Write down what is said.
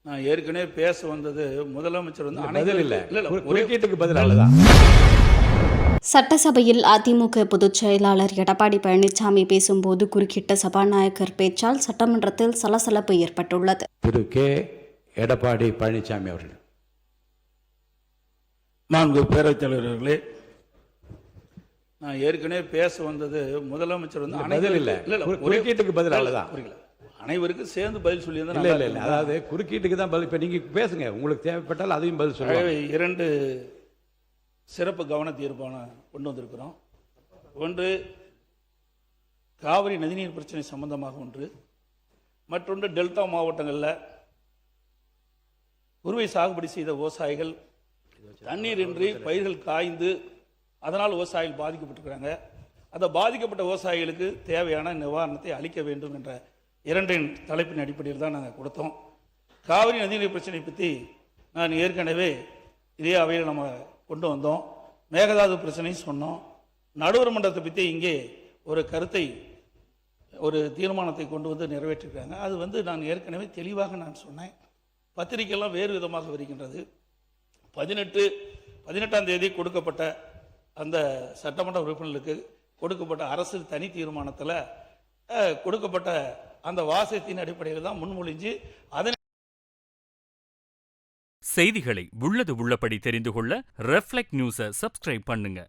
நான் ஏற்கனவே பேச வந்தது முதலமைச்சர் வந்து பதில் இல்ல ஒரே கேட்டுக்கு பதில் அவ்வளவுதான். சட்டசபையில் அதிமுக பொதுச் செயலாளர் எடப்பாடி பழனிசாமி பேசும்போது குறுக்கிட்ட சபாநாயகர் பேச்சால் சட்டமன்றத்தில் சலசலப்பு ஏற்பட்டுள்ளது. திரு கே எடப்பாடி பழனிசாமி அவர்கள். மாண்பு பேரவைத் தலைவர்களே, நான் ஏற்கனவே பேச வந்தது முதலமைச்சர் வந்து பதில் இல்ல ஒரே கேட்டுக்கு பதில் அவ்வளவுதான். அனைவருக்கும் சேர்ந்து பதில் சொல்லி இல்ல அதாவது குறுக்கீட்டுக்கு தான் பதில். இப்ப நீங்க பேசுங்க, உங்களுக்கு தேவைப்பட்டால் அதையும் பதில் சொல்லுங்க. 2 சிறப்பு கவன தீர்மானம் கொண்டு வந்திருக்கிறோம். ஒன்று காவிரி நதிநீர் பிரச்சனை சம்பந்தமாக ஒன்று, மற்றொன்று டெல்டா மாவட்டங்களில் குறுவை சாகுபடி செய்த விவசாயிகள் தண்ணீர் இன்றி பயிர்கள் காய்ந்து அதனால் விவசாயிகள் பாதிக்கப்பட்டிருக்கிறாங்க. அந்த பாதிக்கப்பட்ட விவசாயிகளுக்கு தேவையான நிவாரணத்தை அளிக்க வேண்டும் என்ற 2 தலைப்பின் அடிப்படையில் தான் நாங்கள் கொடுத்தோம். காவிரி நதிநீர் பிரச்சனை பற்றி நான் ஏற்கனவே இதே அவையில் நம்ம கொண்டு வந்தோம். மேகதாது பிரச்சனை சொன்னோம். நடுவர் மன்றத்தை பற்றி இங்கே ஒரு கருத்தை, ஒரு தீர்மானத்தை கொண்டு வந்து நிறைவேற்றிருக்காங்க. அது வந்து நான் ஏற்கனவே தெளிவாக நான் சொன்னேன். பத்திரிகையெல்லாம் வேறு விதமாக வருகின்றது. 18ஆம் தேதி கொடுக்கப்பட்ட அந்த சட்டமன்ற உறுப்பினர்களுக்கு கொடுக்கப்பட்ட அரசு தனி தீர்மானத்தில் கொடுக்கப்பட்ட அந்த வாசகத்தின் அடிப்படையில் தான் முன்மொழிஞ்சு அதனை செய்திகளை உள்ளது உள்ளபடி தெரிந்து கொள்ள ரெஃப்ளெக்ட் நியூஸை சப்ஸ்கிரைப் பண்ணுங்க.